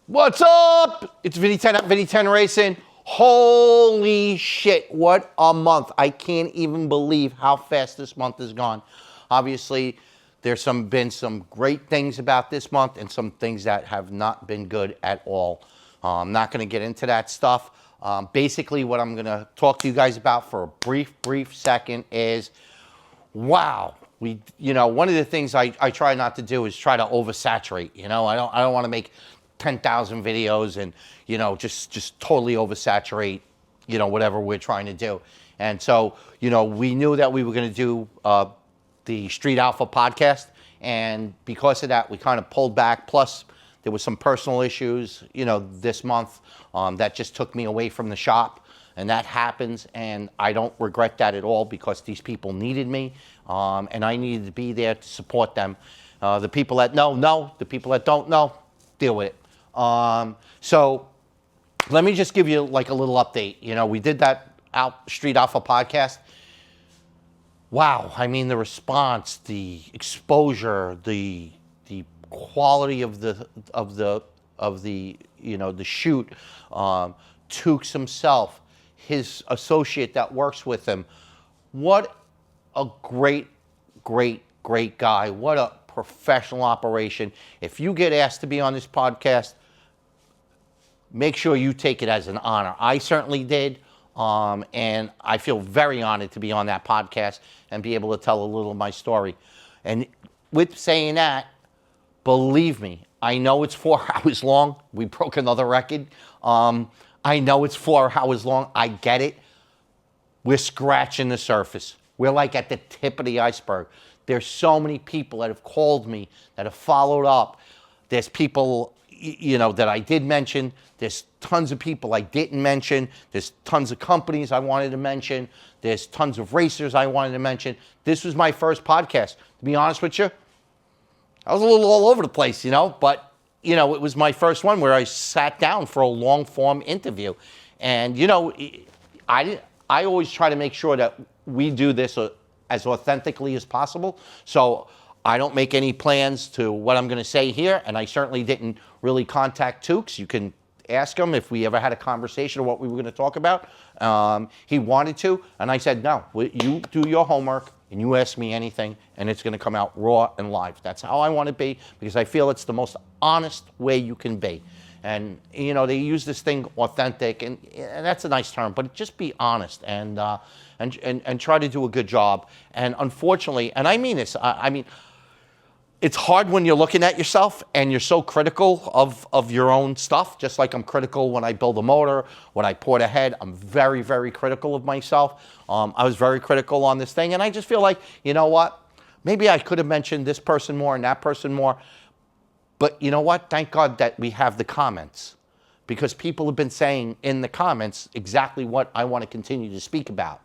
What's up? It's Վիննյ Теն Րaciｎգ. Holy shit, what a month. I can't even believe how fast this month has gone. Obviously, there's been some great things about this month and some things that have not been good at all. I'm not going to get into that stuff. Basically, what I'm going to talk to you guys about for a brief second is, wow. One of the things I try not to do is try to oversaturate. I don't want to make 10,000 videos and, just totally oversaturate, whatever we're trying to do. And so, we knew that we were going to do the Street Alpha podcast. And because of that, we kind of pulled back. Plus, there was some personal issues, this month that just took me away from the shop. And that happens, and I don't regret that at all because these people needed me, and I needed to be there to support them. The people that know. The people that don't know, deal with it. So let me just give you like a little update. We did that Street Alpha podcast. Wow, I mean the response, the exposure, the quality of the shoot. Tukes himself, his associate that works with him. What a great guy. What a professional operation. If you get asked to be on this podcast, make sure you take it as an honor. I certainly did. And I feel very honored to be on that podcast and be able to tell a little of my story. And with saying that, believe me, I know it's 4 hours long. We broke another record. I know it's 4 hours long. I get it. We're scratching the surface. We're like at the tip of the iceberg. There's so many people that have called me, that have followed up. There's people, that I did mention. There's tons of people I didn't mention. There's tons of companies I wanted to mention. There's tons of racers I wanted to mention. This was my first podcast. To be honest with you, I was a little all over the place, but it was my first one where I sat down for a long form interview. And, I always try to make sure that we do this as authentically as possible. So I don't make any plans to what I'm going to say here. And I certainly didn't really contact Tukes. You can ask him if we ever had a conversation or what we were going to talk about. He wanted to. And I said, no, you do your homework and you ask me anything, and it's going to come out raw and live. That's how I want to be, because I feel it's the most honest way you can be. And, they use this thing authentic, and that's a nice term, but just be honest and try to do a good job. And unfortunately, and I mean this, I mean, it's hard when you're looking at yourself and you're so critical of your own stuff, just like I'm critical when I build a motor, when I port a head. I'm very, very critical of myself. I was very critical on this thing, and I just feel like, you know what? Maybe I could have mentioned this person more and that person more. But you know what? Thank God that we have the comments, because people have been saying in the comments exactly what I want to continue to speak about.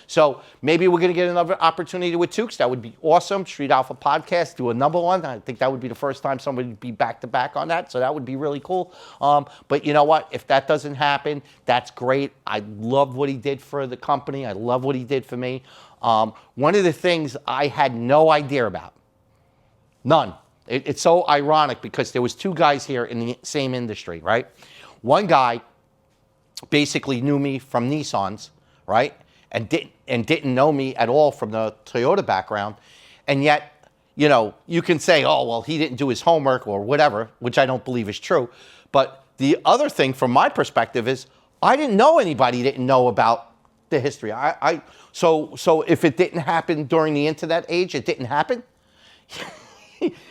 So maybe we're going to get another opportunity with Tukes. That would be awesome. Street Alpha podcast, do another one. I think that would be the first time somebody would be back to back on that. So that would be really cool. But you know what? If that doesn't happen, that's great. I love what he did for the company. I love what he did for me. One of the things I had no idea about, none. It's so ironic because there was two guys here in the same industry, right? One guy basically knew me from Nissans, right? And didn't know me at all from the Toyota background. And yet, you can say, oh, well, he didn't do his homework or whatever, which I don't believe is true. But the other thing from my perspective is I didn't know anybody didn't know about the history. So if it didn't happen during the internet age, it didn't happen?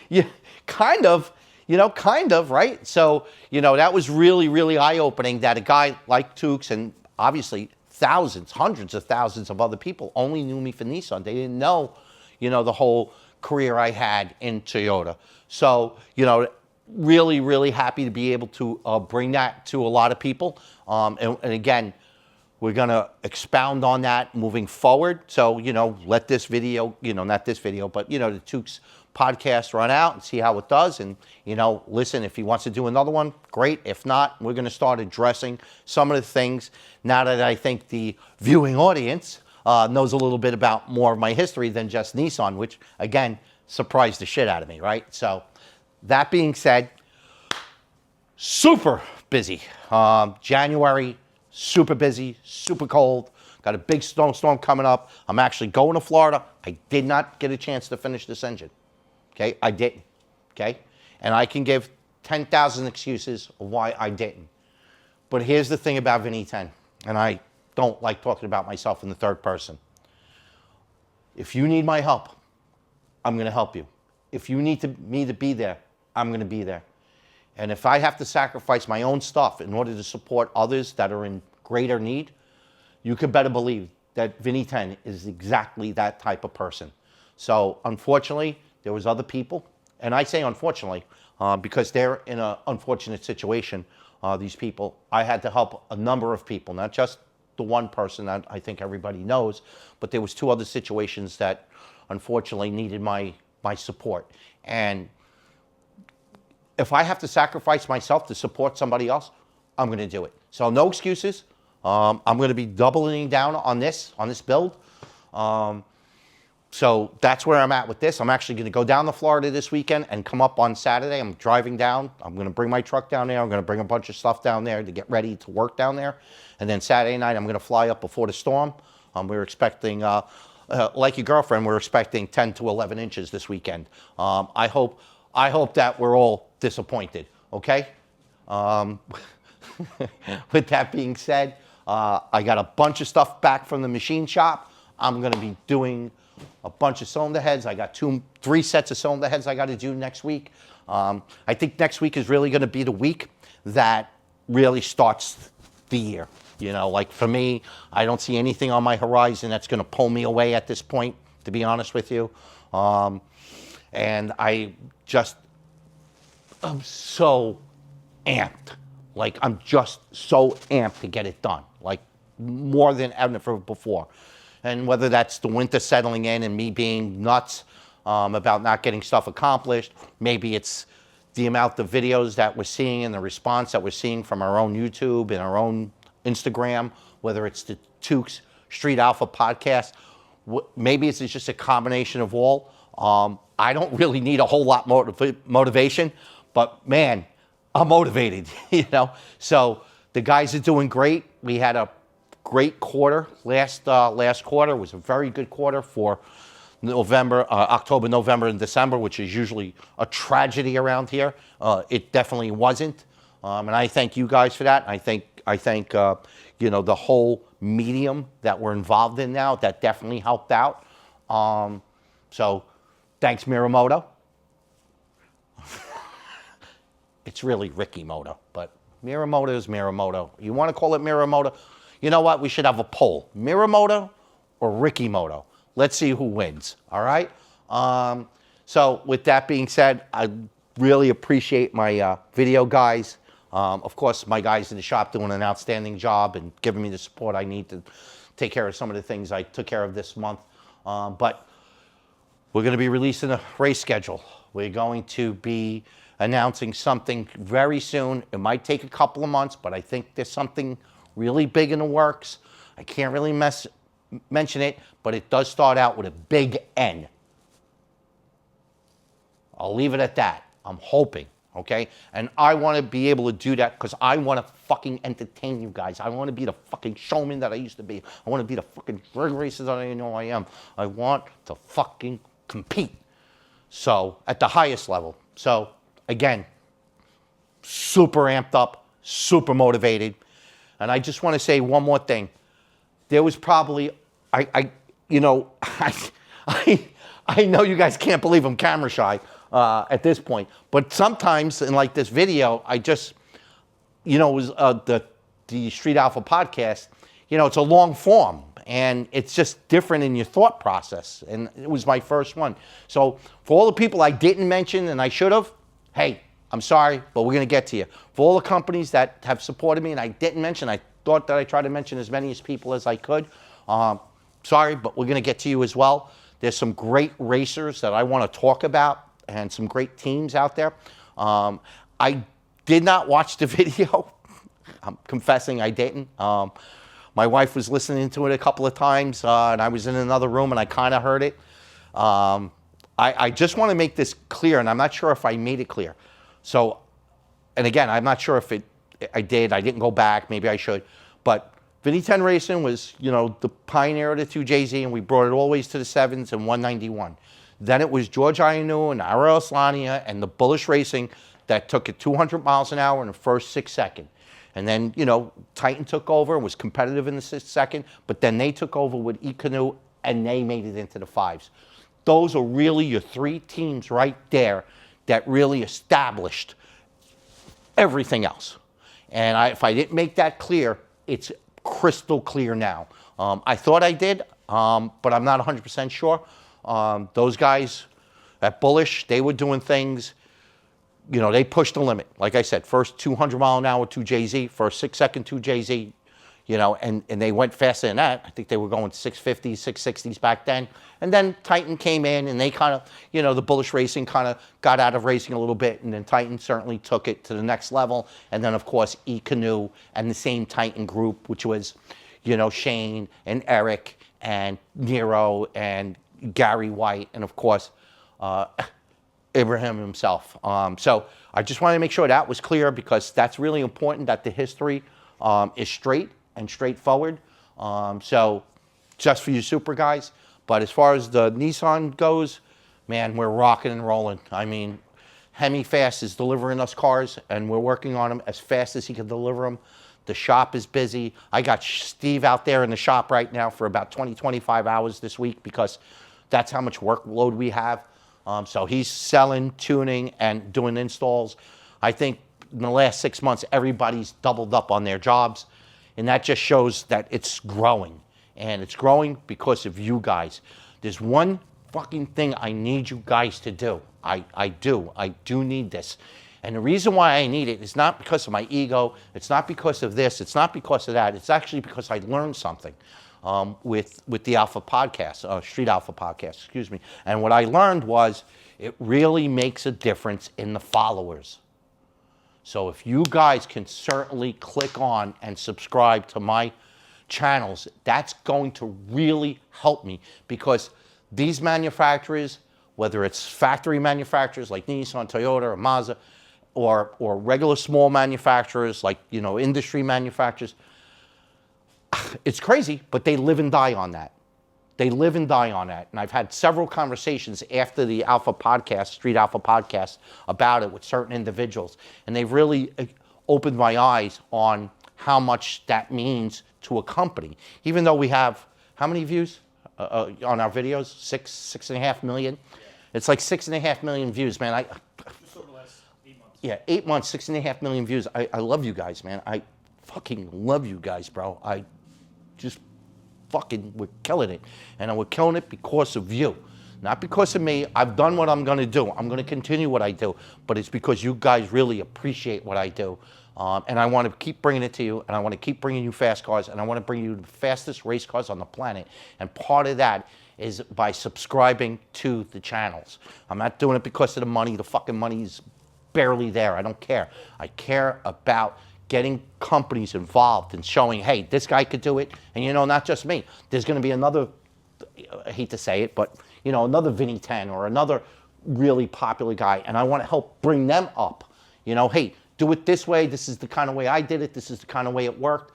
Yeah, kind of, right? So, that was really, really eye-opening that a guy like Tukes, and obviously thousands, hundreds of thousands of other people only knew me for Nissan. They didn't know, the whole career I had in Toyota. So, really, really happy to be able to bring that to a lot of people. And again, we're going to expound on that moving forward. So, let this video, not this video, but, the Tukes podcast run out and see how it does. And, listen, if he wants to do another one, great. If not, we're going to start addressing some of the things now that I think the viewing audience knows a little bit about more of my history than just Nissan, which, again, surprised the shit out of me, right? So that being said, super busy. January, super busy, super cold. Got a big snowstorm coming up. I'm actually going to Florida. I did not get a chance to finish this engine. Okay, I didn't. Okay, and I can give 10,000 excuses of why I didn't. But here's the thing about ڤiնνy 10, and I don't like talking about myself in the third person. If you need my help, I'm going to help you. If you need me to be there, I'm going to be there. And if I have to sacrifice my own stuff in order to support others that are in greater need, you can better believe that ڤiنνy 10 is exactly that type of person. So unfortunately, there was other people, and I say unfortunately because they're in an unfortunate situation, these people. I had to help a number of people, not just the one person that I think everybody knows, but there was 2 other situations that unfortunately needed my support. And if I have to sacrifice myself to support somebody else, I'm going to do it. So no excuses. I'm going to be doubling down on this build. So that's where I'm at with this. I'm actually going to go down to Florida this weekend and come up on Saturday. I'm driving down. I'm going to bring my truck down there. I'm going to bring a bunch of stuff down there to get ready to work down there. And then Saturday night, I'm going to fly up before the storm. We're expecting, like your girlfriend, we're expecting 10 to 11 inches this weekend. I hope that we're all disappointed, okay? With that being said, I got a bunch of stuff back from the machine shop. I'm going to be doing a bunch of cylinder heads. I got 3 sets of cylinder heads I got to do next week. I think next week is really going to be the week that really starts the year. You know, like for me, I don't see anything on my horizon that's going to pull me away at this point, to be honest with you. And I'm so amped. Like, I'm just so amped to get it done, like more than ever before. And whether that's the winter settling in and me being nuts about not getting stuff accomplished, maybe it's the amount of videos that we're seeing and the response that we're seeing from our own YouTube and our own Instagram, whether it's the Tukes Street Alpha podcast, maybe it's just a combination of all. I don't really need a whole lot more motivation, but man, I'm motivated, you know. So the guys are doing great. We had a great quarter. Last quarter was a very good quarter for October, November, and December, which is usually a tragedy around here. It definitely wasn't, and I thank you guys for that. I thank you know, the whole medium that we're involved in now. That definitely helped out. So thanks, Miramoto. It's really Ricky Moto, but Miramoto is Miramoto. You want to call it Miramoto? You know what? We should have a poll. Miramoto or Ricky Moto? Let's see who wins, all right? So with that being said, I really appreciate my video guys. Of course, my guys in the shop doing an outstanding job and giving me the support I need to take care of some of the things I took care of this month. But we're going to be releasing a race schedule. We're going to be announcing something very soon. It might take a couple of months, but I think there's something really big in the works. I can't really mention it, but it does start out with a big N. I'll leave it at that. I'm hoping, okay? And I want to be able to do that because I want to fucking entertain you guys. I want to be the fucking showman that I used to be. I want to be the fucking drag racer that I know I am. I want to fucking compete. So, at the highest level. So, again, super amped up, super motivated. And I just want to say one more thing. There was probably, I know you guys can't believe I'm camera shy at this point, but sometimes in like this video, I just, you know, it was the Street Alpha podcast, you know, it's a long form and it's just different in your thought process. And it was my first one. So for all the people I didn't mention and I should have, hey, I'm sorry, but we're going to get to you. For all the companies that have supported me and I didn't mention, I thought that I tried to mention as many people as I could. Sorry, but we're going to get to you as well. There's some great racers that I want to talk about and some great teams out there. I did not watch the video. I'm confessing I didn't. My wife was listening to it a couple of times, and I was in another room and I kind of heard it. I just want to make this clear, and I'm not sure if I made it clear. So and again, I'm not sure if I did. I didn't go back. Maybe I should. But Vinny Тен Раciｎг was, the pioneer of the 2JZ, and we brought it all the way to the 7s and 191. Then it was George Ianu and Ara Aslania and the Bullish Racing that took it 200 miles an hour in the first 6 seconds. And then, Titan took over and was competitive in the 6th second, but then they took over with eCanoe and they made it into the 5s. Those are really your 3 teams right there that really established everything else. And if I didn't make that clear, it's crystal clear now. I thought I did, but I'm not 100% sure. Those guys at Bullish, they were doing things, they pushed the limit. Like I said, first 200 mile an hour 2JZ, first 6 second 2JZ, and they went faster than that. I think they were going 650s, 660s back then. And then Titan came in and they kind of, the Bullish Racing kind of got out of racing a little bit, and then Titan certainly took it to the next level. And then, of course, eCanoe and the same Titan group, which was, Shane and Eric and Nero and Gary White and, of course, Abraham himself. So I just wanted to make sure that was clear, because that's really important, that the history is straight and straightforward. So just for you super guys. But as far as the Nissan goes, man, we're rocking and rolling. I mean, Hemi Fast is delivering us cars, and we're working on them as fast as he can deliver them. The shop is busy. I got Steve out there in the shop right now for about 20, 25 hours this week, because that's how much workload we have. So he's selling, tuning, and doing installs. I think in the last 6 months, everybody's doubled up on their jobs, and that just shows that it's growing. And it's growing because of you guys. There's one fucking thing I need you guys to do. I do need this. And the reason why I need it is not because of my ego. It's not because of this. It's not because of that. It's actually because I learned something with the Alpha podcast, Street Alpha podcast, excuse me. And what I learned was it really makes a difference in the followers. So if you guys can certainly click on and subscribe to my channels, that's going to really help me, because these manufacturers, whether it's factory manufacturers like Nissan, Toyota, or Mazda, or regular small manufacturers like, industry manufacturers, it's crazy, but they live and die on that. They live and die on that. And I've had several conversations after the Alpha podcast, Street Alpha podcast, about it with certain individuals. And they've really opened my eyes on how much that means to a company. Even though we have, how many views on our videos? 6.5 million? It's like 6.5 million views, man. Just over the last 8 months. Yeah, 8 months, 6.5 million views. I love you guys, man. I fucking love you guys, bro. I just fucking, we're killing it. And we're killing it because of you. Not because of me. I've done what I'm going to do. I'm going to continue what I do. But it's because you guys really appreciate what I do. And I want to keep bringing it to you, and I want to keep bringing you fast cars, and I want to bring you the fastest race cars on the planet. And part of that is by subscribing to the channels. I'm not doing it because of the money. The fucking money's barely there. I don't care. I care about getting companies involved and showing, hey, this guy could do it. And, not just me. There's going to be another, I hate to say it, but, another Vinny 10 or another really popular guy, and I want to help bring them up. Hey, do it this way. This is the kind of way I did it. This is the kind of way it worked.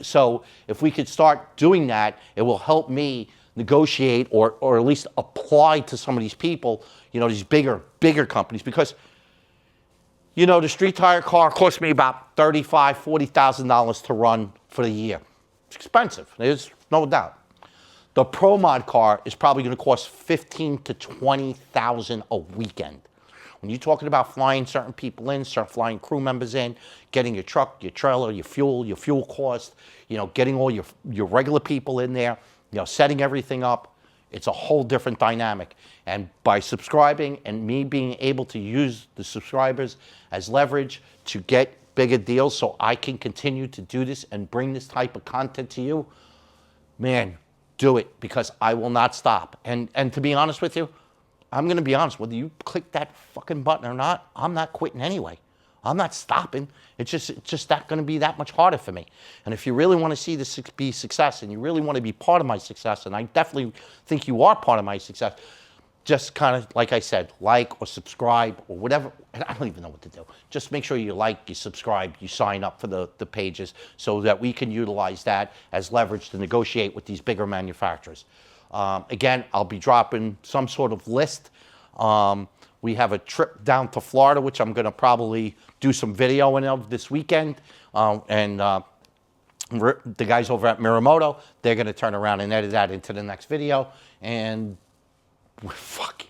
So if we could start doing that, it will help me negotiate or at least apply to some of these people, these bigger companies. Because, the street tire car cost me about $35,000, $40,000 to run for the year. It's expensive. There's no doubt. The Pro Mod car is probably going to cost $15,000 to $20,000 a weekend. When you're talking about flying certain people in, start flying crew members in, getting your truck, your trailer, your fuel cost, getting all your regular people in there, setting everything up, it's a whole different dynamic. And by subscribing and me being able to use the subscribers as leverage to get bigger deals so I can continue to do this and bring this type of content to you, man, do it, because I will not stop. And to be honest with you, I'm going to be honest, whether you click that fucking button or not, I'm not quitting anyway. I'm not stopping. It's just that going to be that much harder for me. And if you really want to see this be success, and you really want to be part of my success, and I definitely think you are part of my success, just kind of, like I said, like or subscribe or whatever. And I don't even know what to do. Just make sure you like, you subscribe, you sign up for the pages so that we can utilize that as leverage to negotiate with these bigger manufacturers. Again, I'll be dropping some sort of list. We have a trip down to Florida, which I'm going to probably do some videoing of this weekend. The guys over at Miramoto, they're going to turn around and edit that into the next video. And we're fucking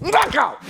knockout!